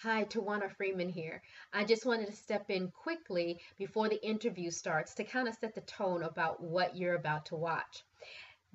Hi, Tawana Freeman here. I just wanted to step in quickly before the interview starts to kind of set the tone about what you're about to watch.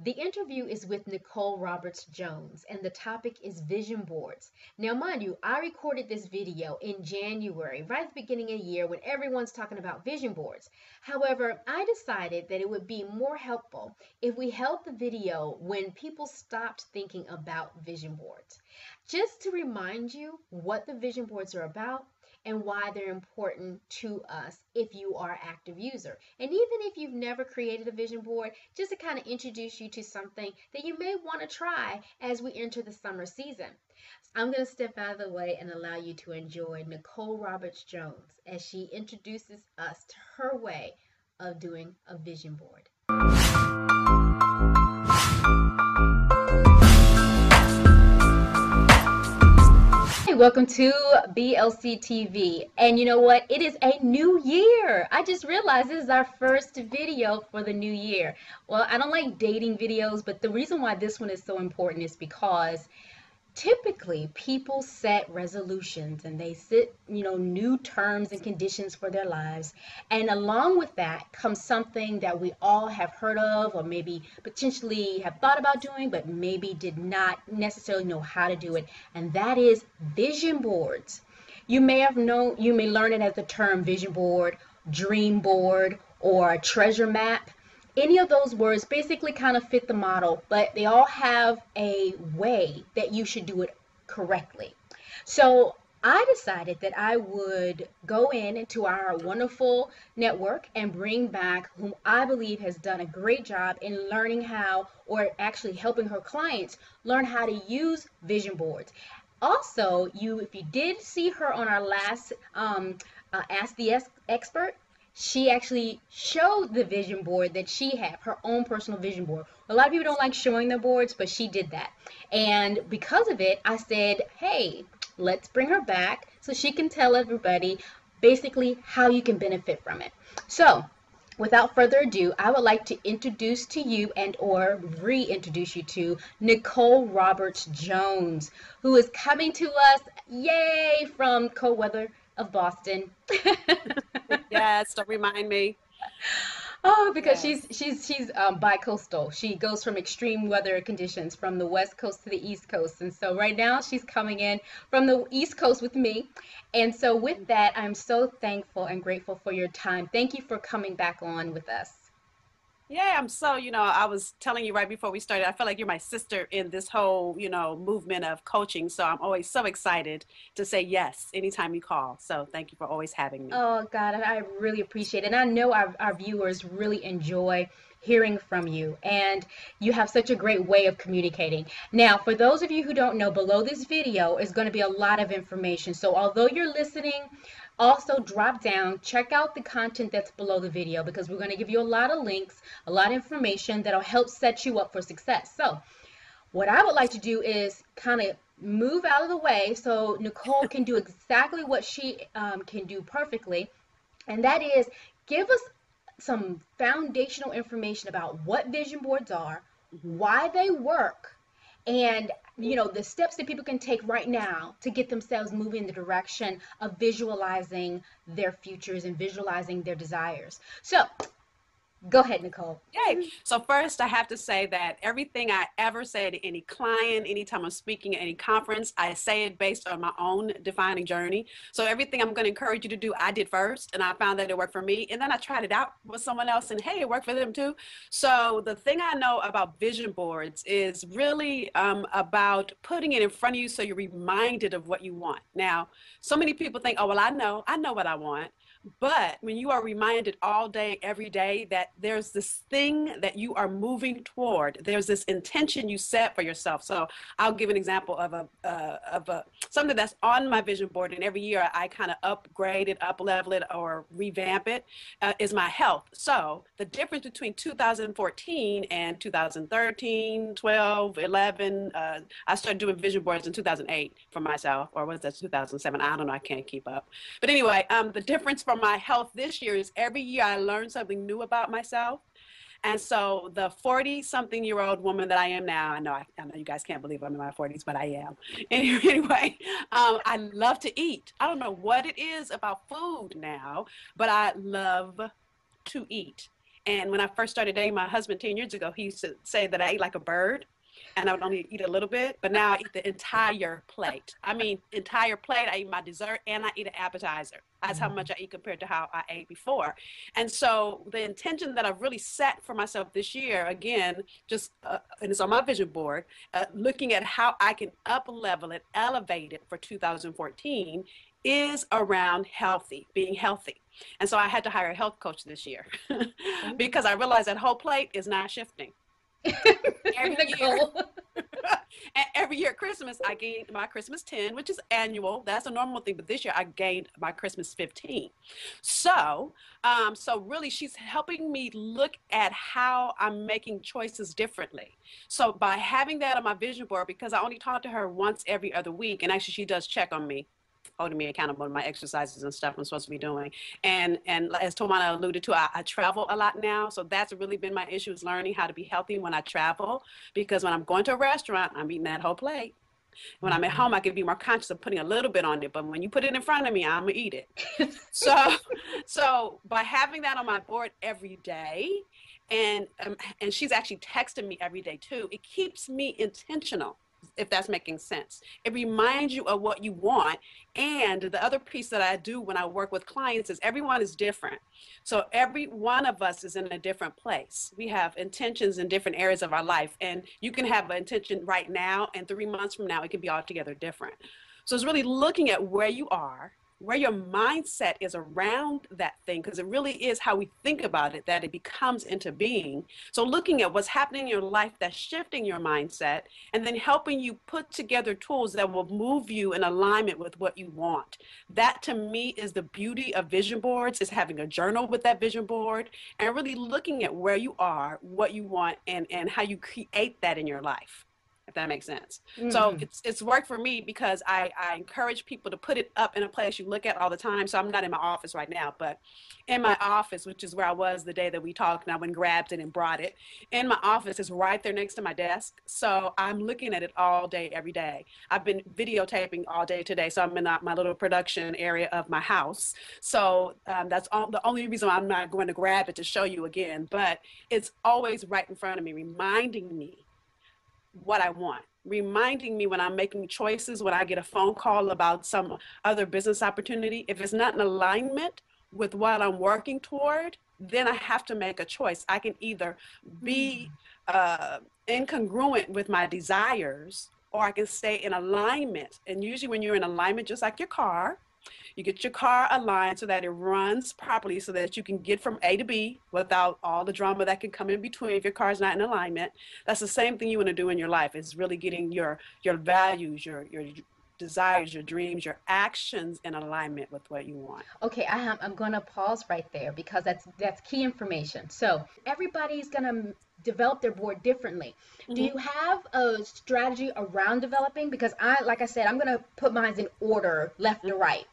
The interview is with Nicole Roberts Jones, and the topic is vision boards. Now, mind you, I recorded this video in January, right at the beginning of the year when everyone's talking about vision boards. However, I decided that it would be more helpful if we held the video when people stopped thinking about vision boards. Just to remind you what the vision boards are about and why they're important to us if you are an active user. And even if you've never created a vision board, just to kind of introduce you to something that you may want to try as we enter the summer season. I'm going to step out of the way and allow you to enjoy Nicole Roberts Jones as she introduces us to her way of doing a vision board. Welcome to BLC TV. And you know what? It is a new year. I just realized this is our first video for the new year. Well, I don't like dating videos, but the reason why this one is so important is because typically people set resolutions and they set, new terms and conditions for their lives. And along with that comes something that we all have heard of or maybe potentially have thought about doing, but maybe did not necessarily know how to do it. And that is vision boards. You may learn it as the term vision board, dream board, or treasure map. Any of those words basically kind of fit the model, but they all have a way that you should do it correctly. So I decided that I would go into our wonderful network and bring back whom I believe has done a great job in learning how, or actually helping her clients learn how to use vision boards. Also, if you did see her on our last Ask the Expert, she actually showed the vision board that she had, her own personal vision board. A lot of people don't like showing their boards, but she did that. And because of it, I said, hey, let's bring her back so she can tell everybody basically how you can benefit from it. So without further ado, I would like to introduce to you or reintroduce you to Nicole Roberts Jones, who is coming to us, yay, from cold weather of Boston. Yes, don't remind me. Oh, because Yes. she's bi-coastal. She goes from extreme weather conditions from the west coast to the east coast, and so right now she's coming in from the east coast with me. And so with that, I'm so thankful and grateful for your time. Thank you for coming back on with us. Yeah, I was telling you right before we started, I feel like you're my sister in this whole, movement of coaching. So I'm always so excited to say yes anytime you call. So thank you for always having me. Oh God, I really appreciate it. And I know our viewers really enjoy hearing from you. And you have such a great way of communicating. Now, for those of you who don't know, below this video is going to be a lot of information. So although you're listening, also drop down, check out the content that's below the video because we're going to give you a lot of links, a lot of information that'll help set you up for success. So what I would like to do is kind of move out of the way so Nicole can do exactly what she can do perfectly, and that is give us some foundational information about what vision boards are, why they work, and the steps that people can take right now to get themselves moving in the direction of visualizing their futures and visualizing their desires. So go ahead, Nicole. Yay. So first, I have to say that everything I ever say to any client, anytime I'm speaking at any conference, I say it based on my own defining journey. So everything I'm going to encourage you to do, I did first, and I found that it worked for me. And then I tried it out with someone else, and hey, it worked for them too. So the thing I know about vision boards is really about putting it in front of you so you're reminded of what you want. Now, so many people think, oh, well, I know what I want. But when you are reminded all day, every day, that there's this thing that you are moving toward, there's this intention you set for yourself. So I'll give an example of something that's on my vision board, and every year I kind of upgrade it, up level it, or revamp it, is my health. So the difference between 2014 and 2013, 12, 11, I started doing vision boards in 2008 for myself, or was that 2007? I don't know, I can't keep up. But anyway, the difference for my health this year is every year I learn something new about myself. And so the 40-something-year-old woman that I am now, I know you guys can't believe I'm in my 40s, but I am. Anyway, I love to eat. I don't know what it is about food now, but I love to eat. And when I first started dating my husband 10 years ago, he used to say that I ate like a bird and I would only eat a little bit, but now I eat the entire plate. I mean, entire plate. I eat my dessert and I eat an appetizer. That's how much I eat compared to how I ate before. And so the intention that I've really set for myself this year, again, just, and it's on my vision board, looking at how I can up level it, elevate it for 2014 is around being healthy. And so I had to hire a health coach this year because I realized that whole plate is not shifting. Every year, every year at Christmas, I gained my Christmas 10, which is annual. That's a normal thing. But this year I gained my Christmas 15. So, so really she's helping me look at how I'm making choices differently. So by having that on my vision board, because I only talk to her once every other week, and actually she does check on me, holding me accountable to my exercises and stuff I'm supposed to be doing. And as Tawana alluded to, I travel a lot now. So that's really been my issue, is learning how to be healthy when I travel. Because when I'm going to a restaurant, I'm eating that whole plate. When I'm at home, I can be more conscious of putting a little bit on it. But when you put it in front of me, I'm going to eat it. So by having that on my board every day, and she's actually texting me every day too, it keeps me intentional, if that's making sense. It reminds you of what you want. And the other piece that I do when I work with clients is everyone is different. So every one of us is in a different place. We have intentions in different areas of our life. And you can have an intention right now, and 3 months from now, it can be altogether different. So it's really looking at where you are, where your mindset is around that thing, because it really is how we think about it that it becomes into being. So looking at what's happening in your life that's shifting your mindset, and then helping you put together tools that will move you in alignment with what you want. That to me is the beauty of vision boards, is having a journal with that vision board and really looking at where you are, what you want, and how you create that in your life, if that makes sense. So it's worked for me because I encourage people to put it up in a place you look at all the time. So I'm not in my office right now, but in my office, which is where I was the day that we talked, and I went and grabbed it and brought it. In my office is right there next to my desk. So I'm looking at it all day, every day. I've been videotaping all day today. So I'm in my little production area of my house. So that's the only reason I'm not going to grab it to show you again, but it's always right in front of me, reminding me what I want, reminding me when I'm making choices, when I get a phone call about some other business opportunity, if it's not in alignment with what I'm working toward, then I have to make a choice. I can either be incongruent with my desires, or I can stay in alignment. And usually when you're in alignment, just like your car, you get your car aligned so that it runs properly, so that you can get from A to B without all the drama that can come in between if your car is not in alignment. That's the same thing you want to do in your life, is really getting your values, your desires, your dreams, your actions in alignment with what you want. Okay, I'm going to pause right there because that's key information. So everybody's going to develop their board differently. Do you have a strategy around developing? Because like I said, I'm going to put mine in order, left to right.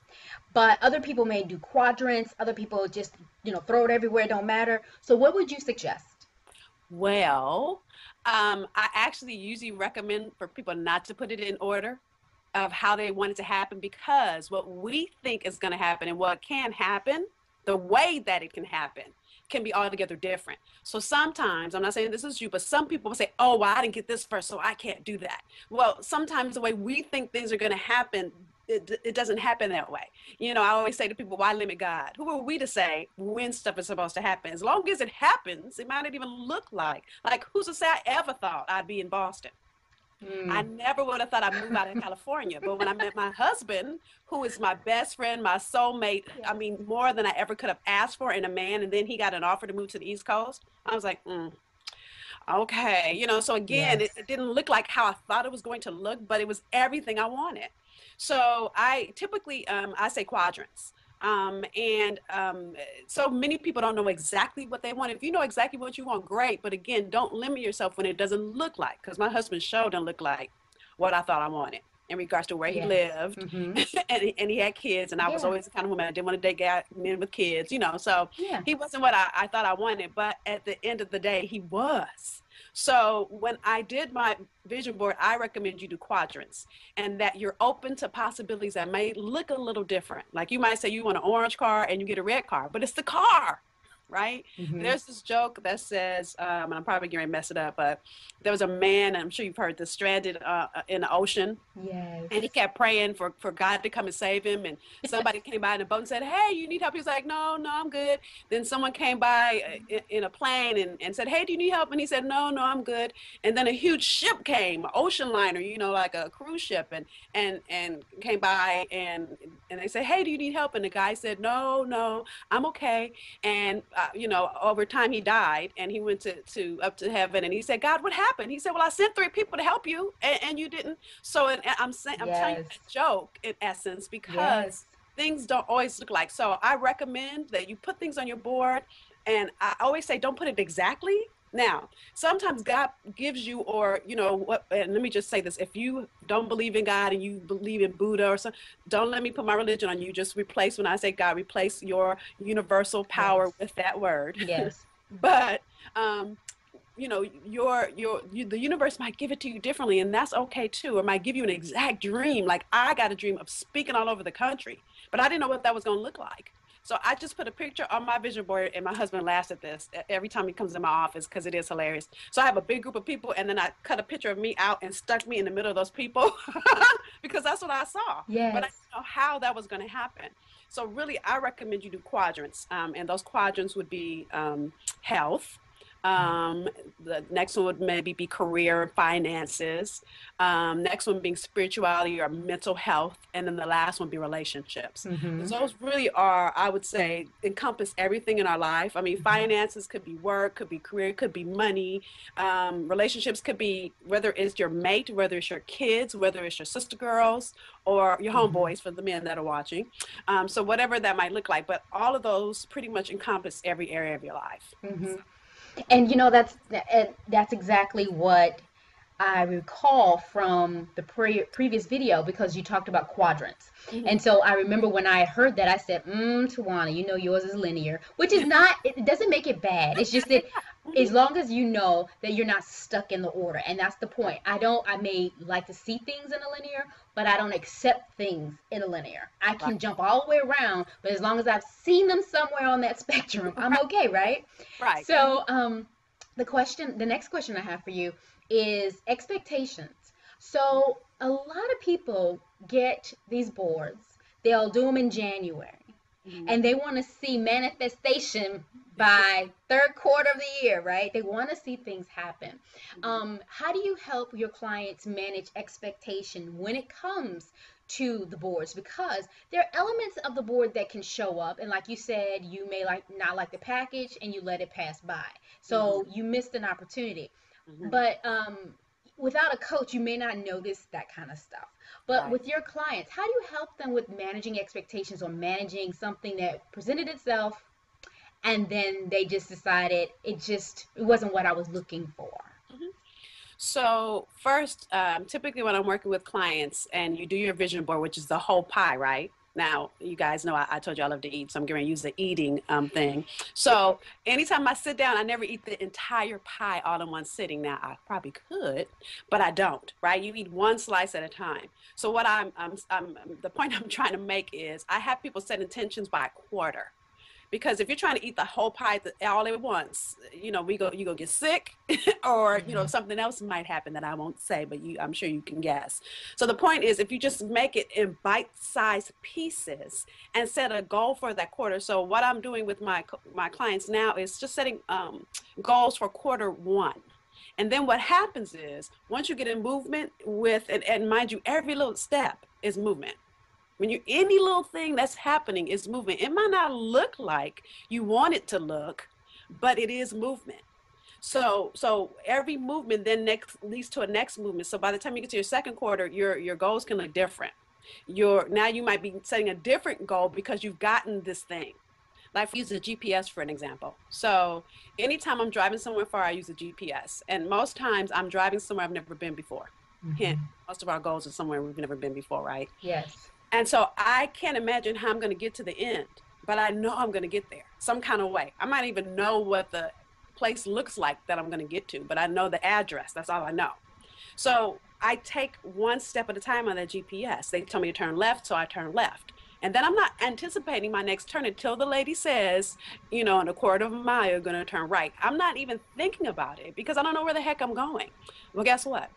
But other people may do quadrants. Other people just, throw it everywhere, don't matter. So what would you suggest? Well, I actually usually recommend for people not to put it in order of how they want it to happen, because what we think is going to happen and what can happen, the way that it can happen, can be altogether different. So sometimes, I'm not saying this is you, but some people will say, oh, well, I didn't get this first, so I can't do that. Well, sometimes the way we think things are going to happen, it doesn't happen that way. I always say to people, why limit God? Who are we to say when stuff is supposed to happen? As long as it happens, it might not even look like who's to say I ever thought I'd be in Boston? I never would have thought I'd move out of California. But when I met my husband, who is my best friend, my soulmate, I mean, more than I ever could have asked for in a man, and then he got an offer to move to the East Coast, I was like, okay. So again, it didn't look like how I thought it was going to look, but it was everything I wanted. So I typically, I say quadrants. So many people don't know exactly what they want. If you know exactly what you want, great. But again, don't limit yourself when it doesn't look like, because my husband's show didn't look like what I thought I wanted. in regards to where he Yes. lived, Mm-hmm. and he had kids, and I was Yeah. always the kind of woman I didn't want to date men with kids, you know. So Yeah. he wasn't what I thought I wanted, but at the end of the day, he was. So when I did my vision board, I recommend you do quadrants, and that you're open to possibilities that may look a little different. Like you might say you want an orange car and you get a red car, but it's the car, right? Mm-hmm. There's this joke that says, and I'm probably going to mess it up, but there was a man, and I'm sure you've heard this, stranded in the ocean, Yes. and he kept praying for God to come and save him. And somebody came by in a boat and said, "Hey, you need help?" He was like, "No, no, I'm good." Then someone came by in a plane and said, "Hey, do you need help?" And he said, "No, no, I'm good." And then a huge ship came, an ocean liner, you know, like a cruise ship, and came by, and they said, "Hey, do you need help?" And the guy said, "No, no, I'm okay." And you know, over time he died, and he went to up to heaven, and he said, "God, what happened?" He said, "Well, I sent 3 people to help you, and you didn't." So, and I'm saying, I'm telling you Yes. that joke in essence Yes. because things don't always look like. So I recommend that you put things on your board, and I always say don't put it exactly. Now, sometimes God gives you, or you know what, and let me just say this: if you don't believe in God and you believe in Buddha or something, don't let me put my religion on you. Just replace, when I say God, replace your universal power Yes. with that word. Yes. But um, you know, the universe might give it to you differently, and that's okay too. Or might give you an exact dream. Like I got a dream of speaking all over the country, but I didn't know what that was going to look like. So I just put a picture on my vision board, and my husband laughs at this every time he comes in my office because it is hilarious. So I have a big group of people, and then I cut a picture of me out and stuck me in the middle of those people because that's what I saw. But I Yes. didn't know how that was going to happen. So really, I recommend you do quadrants, and those quadrants would be health. Um, the next one would maybe be career and finances. Next one being spirituality or mental health. And then the last one be relationships. Mm-hmm. Because those really are, I would say, encompass everything in our life. I mean, Mm-hmm. finances could be work, could be career, could be money. Relationships could be whether it's your mate, whether it's your kids, whether it's your sister girls, or your Mm-hmm. homeboys for the men that are watching. So whatever that might look like. But all of those pretty much encompass every area of your life. Mm-hmm. And you know that's exactly what I recall from the previous video because you talked about quadrants. Mhm. And so I remember when I heard that, I said, Tawana, you know yours is linear, which is not, it doesn't make it bad. It's just that as long as you know that you're not stuck in the order. And that's the point. I may like to see things in a linear, but I don't accept things in a linear. I Right. can jump all the way around, but as long as I've seen them somewhere on that spectrum, I'm okay, right? Right. So, the next question I have for you is expectations. So a lot of people get these boards, they'll do them in January, Mhm. and they want to see manifestation by third quarter of the year, right? They want to see things happen. Mhm. How do you help your clients manage expectation when it comes to the boards? Because there are elements of the board that can show up, and like you said, you may like not like the package and you let it pass by, Mhm. so you missed an opportunity. Mhm. But without a coach, you may not notice that kind of stuff. But Right. with your clients, how do you help them with managing expectations or managing something that presented itself and then they just decided it wasn't what I was looking for? Mhm. So first, typically when I'm working with clients and you do your vision board, which is the whole pie, right? Now, you guys know I told you I love to eat, so I'm going to use the eating thing. So anytime I sit down, I never eat the entire pie all in one sitting. Now, I probably could, but I don't, right? You eat one slice at a time. So what the point I'm trying to make is I have people set intentions by a quarter. Because if you're trying to eat the whole pie all at once, you know, you go get sick, or you know Yeah. something else might happen that I won't say, but I'm sure you can guess. So the point is, if you just make it in bite-sized pieces and set a goal for that quarter. So what I'm doing with my clients now is just setting goals for quarter one. And then what happens is once you get in movement with, and mind you, every little step is movement. When you any little thing that's happening is movement. It might not look like you want it to look, but it is movement. So every movement then next leads to a next movement. So by the time you get to your second quarter, your goals can look different. Now you might be setting a different goal because you've gotten this thing. Like use a GPS for an example. So anytime I'm driving somewhere far, I use a GPS. And most times I'm driving somewhere I've never been before. Hint, Hmm. most of our goals are somewhere we've never been before, right? Yes. And so I can't imagine how I'm going to get to the end, but I know I'm going to get there some kind of way. I might even know what the place looks like that I'm going to get to, but I know the address. That's all I know. So I take one step at a time on that GPS. They tell me to turn left, so I turn left. And then I'm not anticipating my next turn until the lady says, in a quarter of a mile, you're going to turn right. I'm not even thinking about it because I don't know where the heck I'm going. Well, guess what?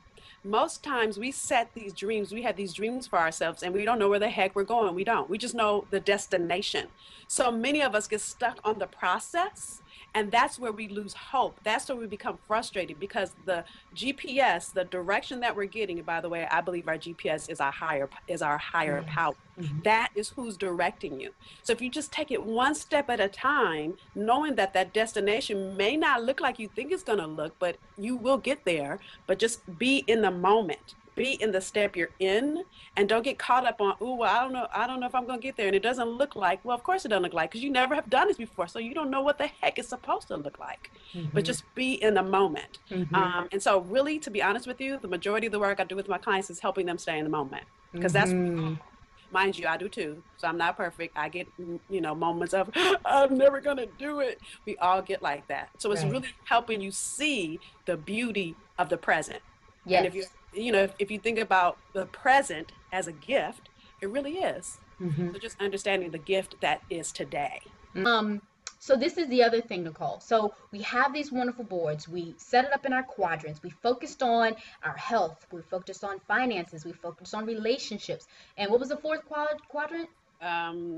Most times we set these dreams, we have these dreams for ourselves, and we don't know where the heck we're going. We don't. We just know the destination. So many of us get stuck on the process, and that's where we lose hope. That's where we become frustrated because the GPS, the direction that we're getting, and by the way, I believe our GPS is our higher Yes. power. Hmm. That is who's directing you. So if you just take it one step at a time, knowing that that destination may not look like you think it's going to look, but you will get there, but just be in the moment. Be in the step you're in, and don't get caught up on, oh, well, I don't know if I'm going to get there. And it doesn't look like, well, of course it doesn't look like, because you never have done this before. So you don't know what the heck it's supposed to look like, but Hmm. just be in the moment. Hmm. And so really, to be honest with you, the majority of the work I do with my clients is helping them stay in the moment, because that's, Hmm. mind you, I do too. So I'm not perfect. I get, moments of, I'm never going to do it. We all get like that. So it's Right. really helping you see the beauty of the present. And if you, Yes. if you think about the present as a gift, it really is. Hmm. So just understanding the gift that is today. Um, so this is the other thing, Nicole. So we have these wonderful boards. We set it up in our quadrants. We focused on our health. We focused on finances. We focused on relationships. And what was the fourth quadrant?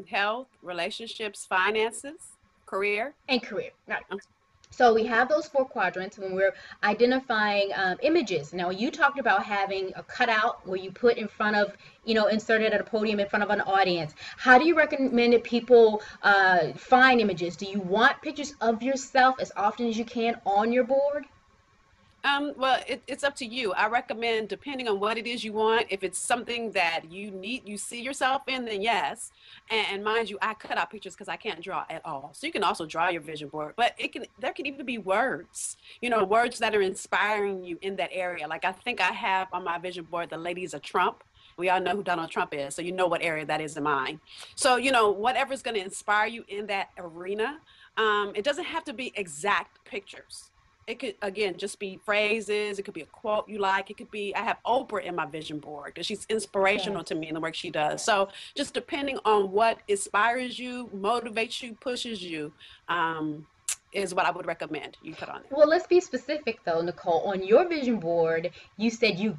Health, relationships, finances, career. And career. Right. Um, So we have those four quadrants when we're identifying images. Now, you talked about having a cutout where you put in front of, inserted at a podium in front of an audience. How do you recommend that people find images? Do you want pictures of yourself as often as you can on your board? well, it's up to you. I recommend, depending on what it is you want, if it's something that you see yourself in, then yes. And mind you, I cut out pictures because I can't draw at all. So you can also draw your vision board, but there can even be words, words that are inspiring you in that area. Like I think I have on my vision board, the lady's a Trump. We all know who Donald Trump is, so you know what area that is in mine. So, whatever's going to inspire you in that arena, it doesn't have to be exact pictures. It could, again, just be phrases. It could be a quote you like. It could be, I have Oprah in my vision board because she's inspirational to Yes. me in the work she does. Yes. So just depending on what inspires you, motivates you, pushes you, um, is what I would recommend you put on there. Well, let's be specific though, Nicole. On your vision board, you said you're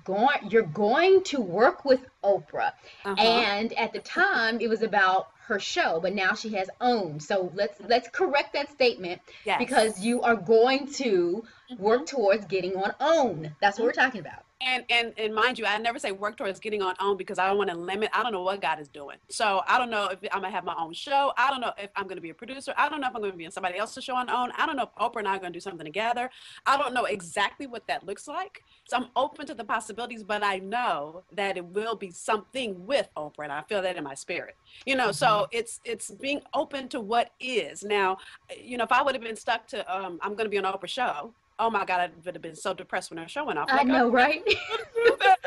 going to work with Oprah. Uh-huh. And at the time, it was about her show, but now she has OWN. So let's correct that statement Yes. because you are going to Mhm. work towards getting on OWN. That's what we're talking about. And mind you, I never say work towards getting on own because I don't want to limit. I don't know what God is doing. So I don't know if I'm gonna have my own show. I don't know if I'm gonna be a producer. I don't know if I'm gonna be in somebody else's show on own. I don't know if Oprah and I are gonna do something together. I don't know exactly what that looks like. So I'm open to the possibilities, but I know that it will be something with Oprah, and I feel that in my spirit. Mhm. So it's being open to what is. Now, if I would have been stuck to I'm gonna be on Oprah show. Oh my God, I would have been so depressed when her show went off. I Like, know, right? do that.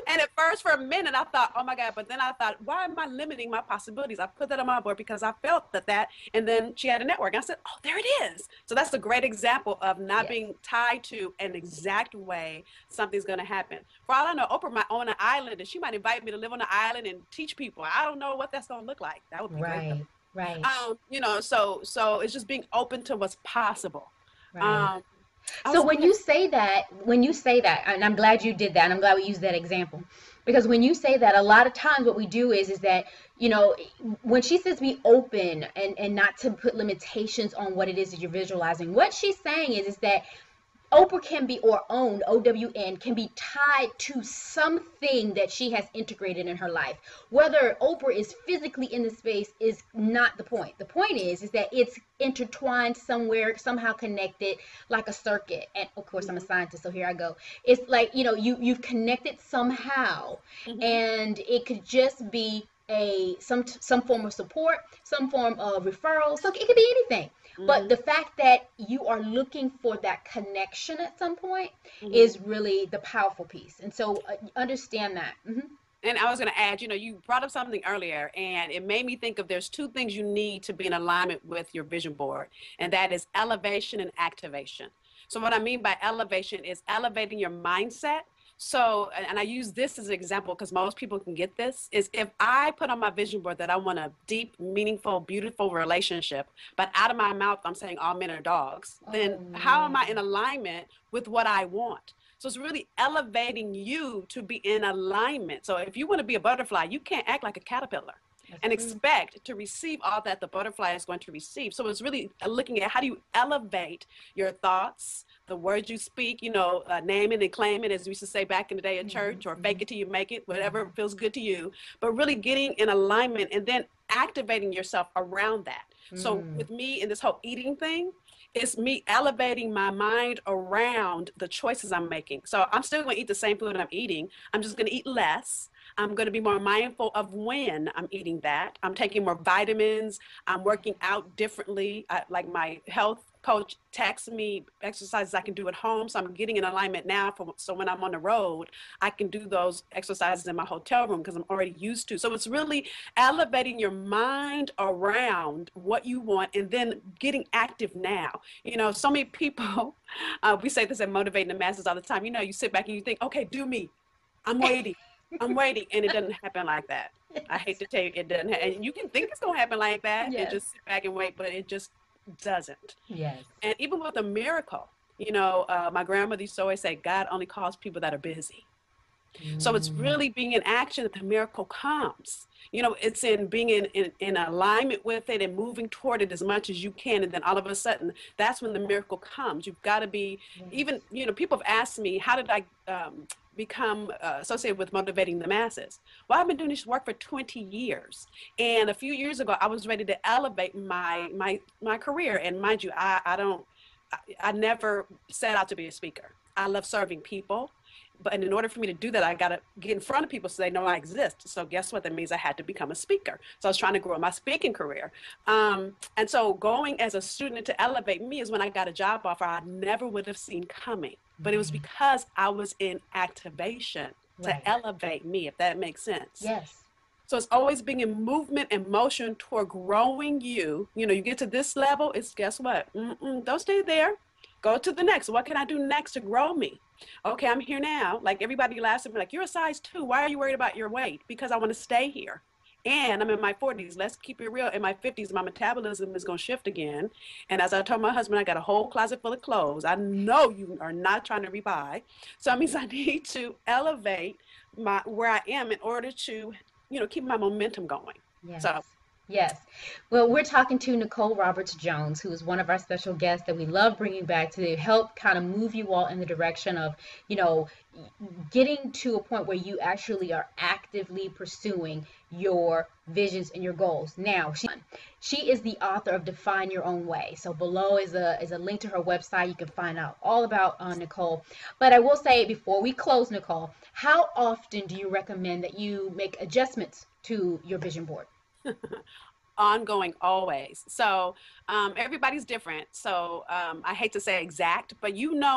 And at first, for a minute, I thought, oh my God. But then I thought, why am I limiting my possibilities? I put that on my board because I felt that. And then she had a network. And I said, oh, there it is. So that's a great example of not Yes. being tied to an exact way something's going to happen. For all I know, Oprah might own an island and she might invite me to live on the island and teach people. I don't know what that's going to look like. That would be great though. Right. Right. So it's just being open to what's possible. Right. Um, I So was when gonna. you say that, and I'm glad you did that, and I'm glad we used that example, because when you say that, a lot of times what we do is that, you know, when she says be open and not to put limitations on what it is that you're visualizing, what she's saying is that Oprah can be, or owned, OWN, can be tied to something that she has integrated in her life. Whether Oprah is physically in the space is not the point. The point is that it's intertwined somewhere, somehow connected, like a circuit. And of course, I'm a Mhm, scientist, so here I go. It's like, you've connected somehow, mhm. and it could just be some form of support, some form of referral. So it could be anything. But Hmm. the fact that you are looking for that connection at some point Hmm. is really the powerful piece. And so understand that. And I was going to add, you brought up something earlier, and it made me think of there's two things you need to be in alignment with your vision board, and that is elevation and activation. So, what I mean by elevation is elevating your mindset. So, and I use this as an example because most people can get this, is if I put on my vision board that I want a deep, meaningful, beautiful relationship, but out of my mouth, I'm saying all men are dogs, then Oh how am I in man. alignment with what I want? So it's really elevating you to be in alignment. So if you want to be a butterfly, you can't act like a caterpillar That's and true. expect to receive all that the butterfly is going to receive. So it's really looking at how do you elevate your thoughts, the words you speak, name it and claim it, as we used to say back in the day at Hmm. church, or fake Hmm. it till you make it, whatever Hmm. feels good to you, but really getting in alignment and then activating yourself around that. So Mm. with me in this whole eating thing, it's me elevating my mind around the choices I'm making. So I'm still going to eat the same food I'm eating. I'm just going to eat less. I'm going to be more mindful of when I'm eating that. I'm taking more vitamins. I'm working out differently. Like my health coach texts me exercises I can do at home. So I'm getting in alignment now. So when I'm on the road, I can do those exercises in my hotel room because I'm already used to. So it's really elevating your mind around what you want and then getting active now. So many people, we say this at Motivating the Masses all the time. You sit back and you think, okay, do me. I'm waiting. I'm waiting. And it doesn't happen like that. I hate to tell you, it doesn't. And you can think it's going to happen like that and Yes. just sit back and wait, but it just doesn't. Yes. And even with a miracle, my grandmother used to always say, God only calls people that are busy. So it's Mm. really being in action that the miracle comes. It's in being in alignment with it and moving toward it as much as you can. And then all of a sudden, that's when the miracle comes. You've got to be, Yes. even, people have asked me, how did I become associated with motivating the masses? Well, I've been doing this work for 20 years. And a few years ago, I was ready to elevate my career. And mind you, I never set out to be a speaker. I love serving people. But in order for me to do that, I got to get in front of people so they know I exist. So guess what? That means I had to become a speaker. So I was trying to grow my speaking career. And so going as a student to elevate me is when I got a job offer I never would have seen coming. But it was Mm. because I was in activation to Right. elevate me, if that makes sense. Yes. So it's always being in movement and motion toward growing you. You get to this level, it's guess what? Don't stay there. Go to the next. What can I do next to grow me? Okay, I'm here now. Like everybody laughs at me, like, you're a size 2. Why are you worried about your weight? Because I want to stay here. And I'm in my 40s. Let's keep it real. In my 50s, my metabolism is going to shift again. And as I told my husband, I got a whole closet full of clothes. I know you are not trying to rebuy. So that means I need to elevate my where I am in order to keep my momentum going. Yes. So, Yes. Well, we're talking to Nicole Roberts Jones, who is one of our special guests that we love bringing back to help kind of move you all in the direction of, you know, getting to a point where you actually are actively pursuing your visions and your goals. Now, she is the author of Define Your Own Way. So below is a link to her website. You can find out all about Nicole. But I will say before we close, Nicole, how often do you recommend that you make adjustments to your vision board? ongoing always. So everybody's different. So I hate to say exact, but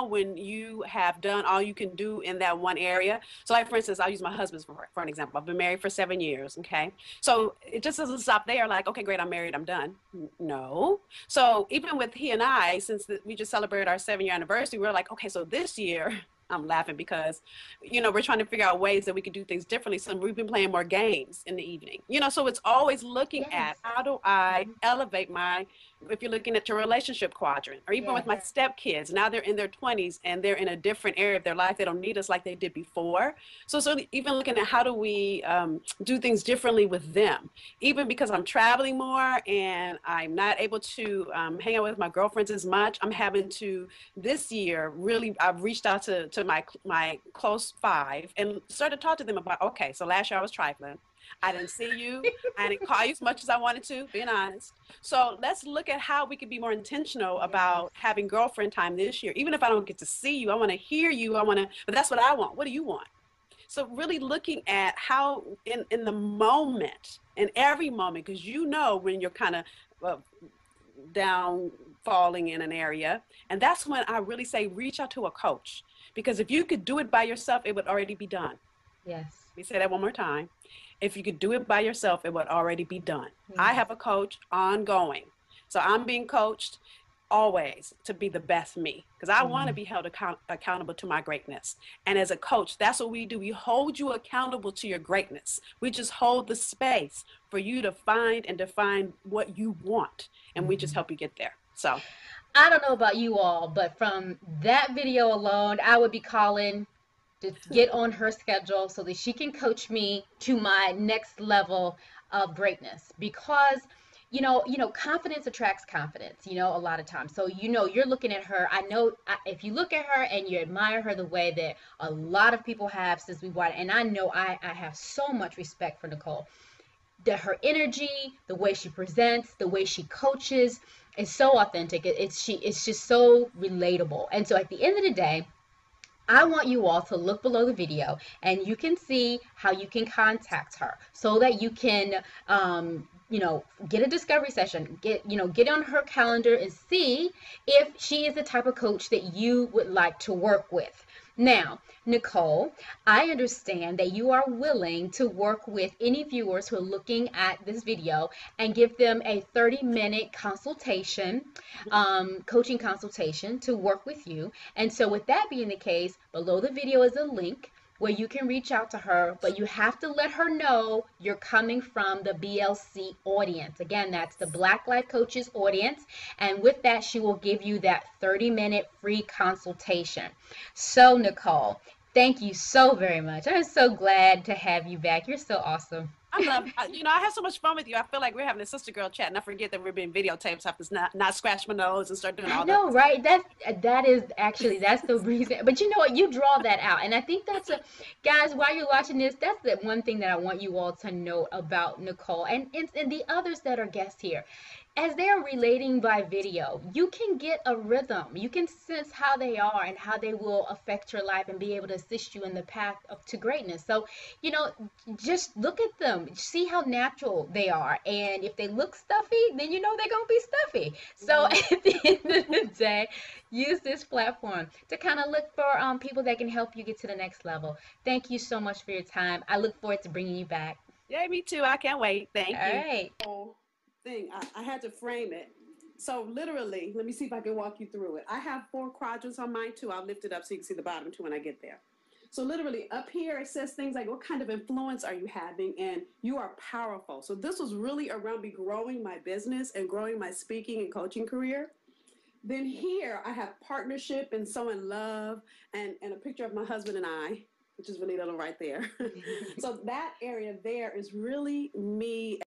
when you have done all you can do in that one area. So like for instance, I'll use my husband's for an example. I've been married for 7 years. Okay. So it just doesn't stop there. Like, okay, great. I'm married. I'm done. No. So even with he and I, since we just celebrated our 7-year anniversary, we're like, okay, so this year I'm laughing because, we're trying to figure out ways that we can do things differently. So we've been playing more games in the evening, so it's always looking Yes. at how do I Mhm. elevate if you're looking at your relationship quadrant, or even with Yes. my stepkids, now they're in their 20s and they're in a different area of their life. They don't need us like they did before. So even looking at how do we do things differently with them, even because I'm traveling more and I'm not able to hang out with my girlfriends as much. I'm having to this year really I've reached out to my close 5 and started to talk to them about, okay, so last year I was trifling. I didn't see you. I didn't call you as much as I wanted to, being honest. So let's look at how we can be more intentional Yes. about having girlfriend time this year. Even if I don't get to see you, I want to hear you. But that's what I want. What do you want? So really looking at how in the moment, in every moment, because you know when you're kind of down falling in an area, and that's when I really say reach out to a coach, because if you could do it by yourself, it would already be done. Yes. Let me say that one more time. If you could do it by yourself, it would already be done. I Yes. have a coach ongoing. So I'm being coached always to be the best me, because I want to be held accountable to my greatness. And as a coach, that's what we do. We hold you accountable to your greatness. We just hold the space for you to find and define what you want. And we just help you get there. So I don't know about you all, but from that video alone, I would be calling to get on her schedule so that she can coach me to my next level of greatness, because confidence attracts confidence, a lot of times. So you're looking at her. I know, if you look at her and you admire her the way that a lot of people have since we watched, and I know I have so much respect for Nicole, that her energy, the way she presents, the way she coaches is so authentic. It's just so relatable. And so at the end of the day, I want you all to look below the video and you can see how you can contact her so that you can, get a discovery session, get on her calendar and see if she is the type of coach that you would like to work with. Now, Nicole, I understand that you are willing to work with any viewers who are looking at this video and give them a 30-minute consultation, coaching consultation to work with you. And so with that being the case, below the video is a link where you can reach out to her, but you have to let her know you're coming from the BLC audience. Again, that's the Black Life Coaches audience. And with that, she will give you that 30-minute free consultation. So, Nicole, thank you so very much. I'm so glad to have you back. You're so awesome. I love, I have so much fun with you. I feel like we're having a sister girl chat, and I forget that we're being videotaped, so I have to not scratch my nose and start doing I all that. know, right? That's the reason. But you know what? You draw that out, and I think guys. While you're watching this, that's the one thing that I want you all to know about Nicole and the others that are guests here. As they're relating by video, you can get a rhythm. You can sense how they are and how they will affect your life and be able to assist you in the path to greatness. So, you know, just look at them, see how natural they are. And if they look stuffy, then you know they're going to be stuffy. So at the end of the day, use this platform to kind of look for people that can help you get to the next level. Thank you so much for your time. I look forward to bringing you back. Yeah, me too. I can't wait. All Thank you. right. Thing, I had to frame it. So literally, let me see if I can walk you through it. I have 4 quadrants on mine too. I'll lift it up so you can see the bottom 2 when I get there. So literally up here, it says things like, what kind of influence are you having? And you are powerful. So this was really around me growing my business and growing my speaking and coaching career. Then here I have partnership and so in love and a picture of my husband and I, which is really little right there. So that area there is really me